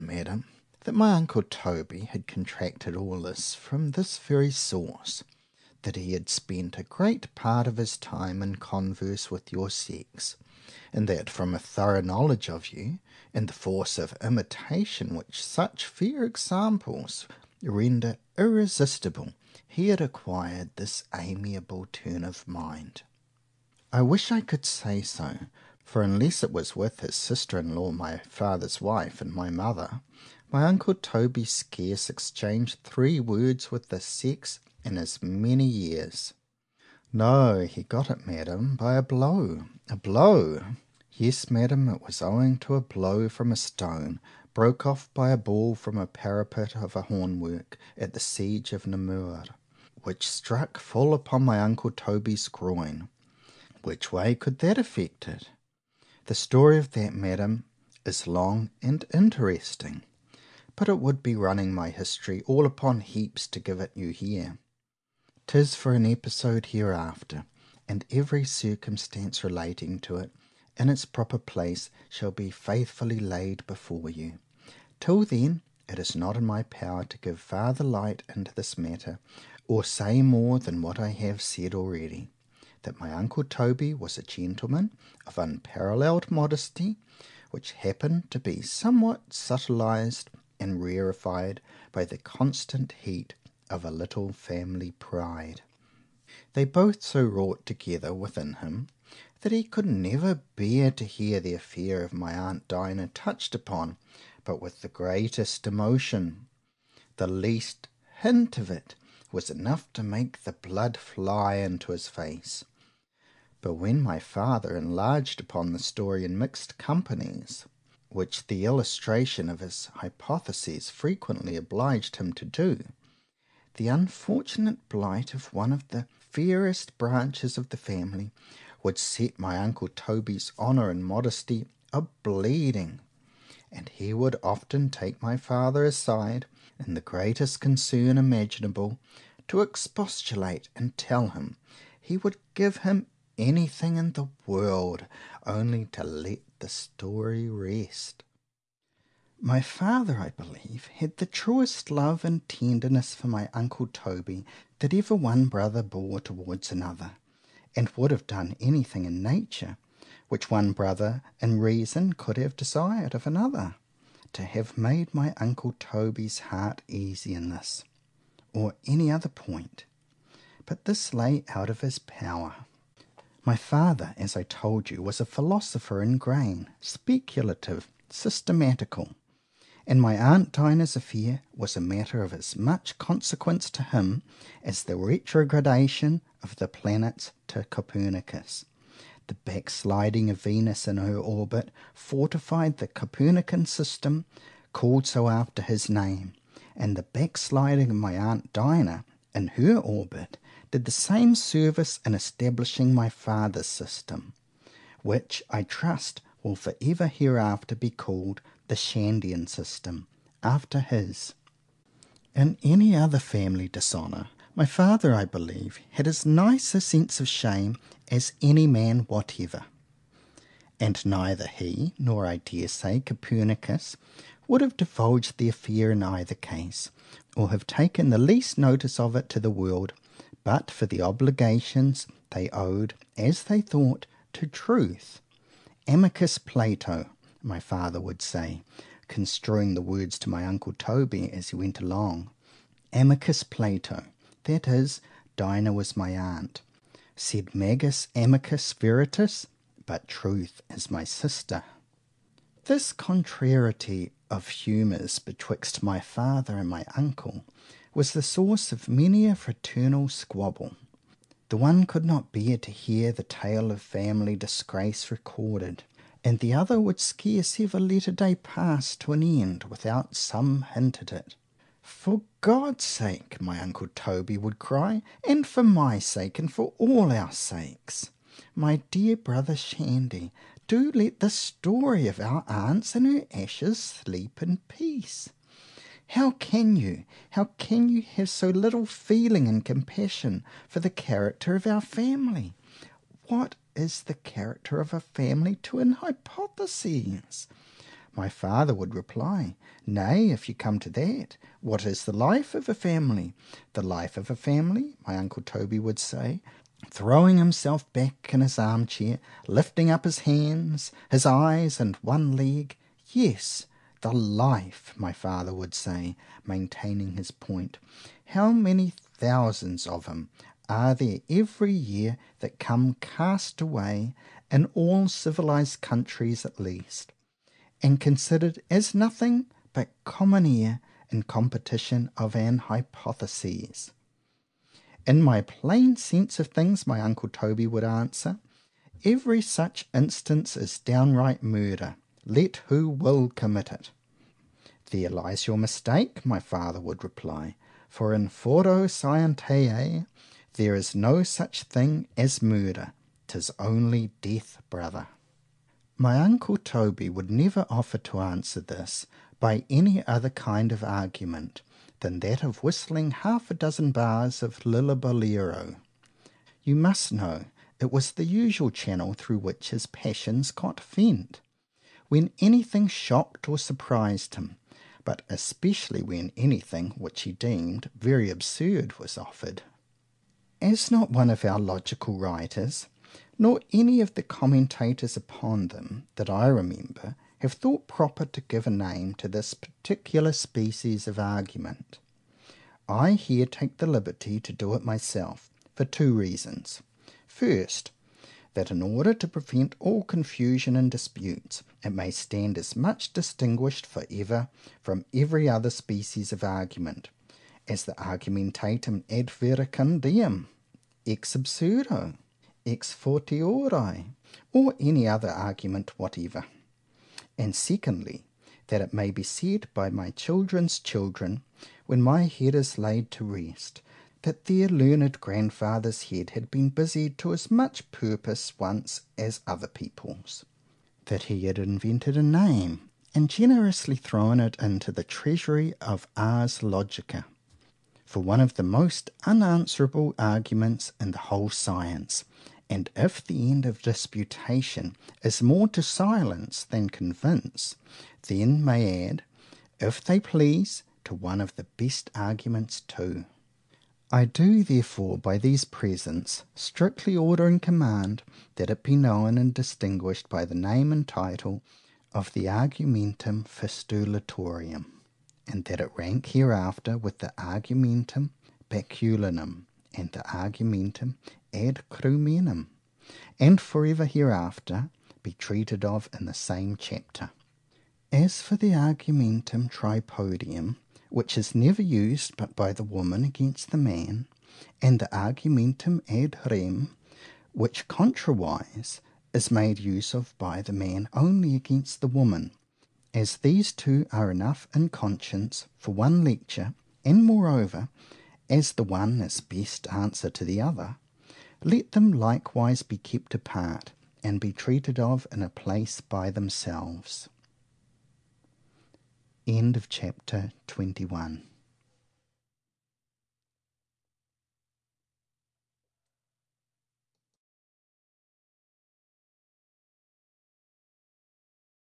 madam, that my uncle Toby had contracted all this from this very source, that he had spent a great part of his time in converse with your sex, and that from a thorough knowledge of you, and the force of imitation which such fair examples render irresistible, he had acquired this amiable turn of mind. I wish I could say so, for unless it was with his sister-in-law, my father's wife, and my mother, my uncle Toby scarce exchanged 3 words with the sex in as many years. No, he got it, madam, by a blow. A blow! Yes, madam, it was owing to a blow from a stone, broke off by a ball from a parapet of a hornwork at the siege of Namur, which struck full upon my uncle Toby's groin. Which way could that affect it? The story of that, madam, is long and interesting, but it would be running my history all upon heaps to give it you here. 'Tis for an episode hereafter, and every circumstance relating to it in its proper place shall be faithfully laid before you. Till then, it is not in my power to give farther light into this matter, or say more than what I have said already, that my uncle Toby was a gentleman of unparalleled modesty, which happened to be somewhat subtilized and rarefied by the constant heat of a little family pride. They both so wrought together within him, that he could never bear to hear the affair of my aunt Dinah touched upon but with the greatest emotion. The least hint of it was enough to make the blood fly into his face. But when my father enlarged upon the story in mixed companies, which the illustration of his hypotheses frequently obliged him to do, the unfortunate blight of one of the fairest branches of the family would set my uncle Toby's honour and modesty a-bleeding, and he would often take my father aside, in the greatest concern imaginable, to expostulate and tell him he would give him anything in the world only to let the story rest. My father, I believe, had the truest love and tenderness for my uncle Toby that ever one brother bore towards another, and would have done anything in nature which one brother in reason could have desired of another, to have made my uncle Toby's heart easy in this, or any other point. But this lay out of his power. My father, as I told you, was a philosopher in grain, speculative, systematical, and my aunt Dinah's affair was a matter of as much consequence to him as the retrogradation of the planets to Copernicus. The backsliding of Venus in her orbit fortified the Copernican system, called so after his name, and the backsliding of my aunt Dinah in her orbit did the same service in establishing my father's system, which I trust will for ever hereafter be called the Shandian system, after his. In any other family dishonour, my father, I believe, had as nice a sense of shame as any man whatever, and neither he, nor I dare say Copernicus, would have divulged the affair in either case, or have taken the least notice of it to the world, but for the obligations they owed, as they thought, to truth. Amicus Plato, my father would say, construing the words to my uncle Toby as he went along. Amicus Plato, that is, Dinah was my aunt. Sed magis amicus veritas, but truth is my sister. This contrariety of humours betwixt my father and my uncle was the source of many a fraternal squabble. The one could not bear to hear the tale of family disgrace recorded, and the other would scarce ever let a day pass to an end without some hint at it. For God's sake, my uncle Toby would cry, and for my sake, and for all our sakes, my dear brother Shandy, do let the story of our aunts and her ashes sleep in peace. How can you have so little feeling and compassion for the character of our family? What is the character of a family to an hypothesis? My father would reply, Nay, if you come to that, what is the life of a family? The life of a family, my uncle Toby would say, throwing himself back in his armchair, lifting up his hands, his eyes, and one leg. Yes, the life, my father would say, maintaining his point. How many thousands of 'em are there every year that come cast away, in all civilized countries at least, and considered as nothing but common air in competition of an hypothesis? In my plain sense of things, my uncle Toby would answer, every such instance is downright murder, let who will commit it. There lies your mistake, my father would reply, for in foro scientiae there is no such thing as murder, 'tis only death, brother. My uncle Toby would never offer to answer this by any other kind of argument than that of whistling half a dozen bars of Lillabolero. You must know it was the usual channel through which his passions got vent, when anything shocked or surprised him, but especially when anything which he deemed very absurd was offered. As not one of our logical writers, nor any of the commentators upon them that I remember, have thought proper to give a name to this particular species of argument, I here take the liberty to do it myself, for two reasons. First, that in order to prevent all confusion and disputes, it may stand as much distinguished for ever from every other species of argument, as the argumentatum ad verecundiam, ex absurdo, ex fortiori, or any other argument whatever. And secondly, that it may be said by my children's children, when my head is laid to rest, that their learned grandfather's head had been busied to as much purpose once as other people's, that he had invented a name, and generously thrown it into the treasury of ars logica, for one of the most unanswerable arguments in the whole science, and if the end of disputation is more to silence than convince, then may add, if they please, to one of the best arguments too. I do therefore by these presents strictly order and command that it be known and distinguished by the name and title of the argumentum fistulatorium, and that it rank hereafter with the argumentum baculinum and the argumentum ad crumenum, and forever hereafter be treated of in the same chapter. As for the argumentum tripodium, which is never used but by the woman against the man, and the argumentum ad rem, which contrawise is made use of by the man only against the woman, as these two are enough in conscience for one lecture, and moreover, as the one is best answer to the other, let them likewise be kept apart, and be treated of in a place by themselves. End of chapter 21.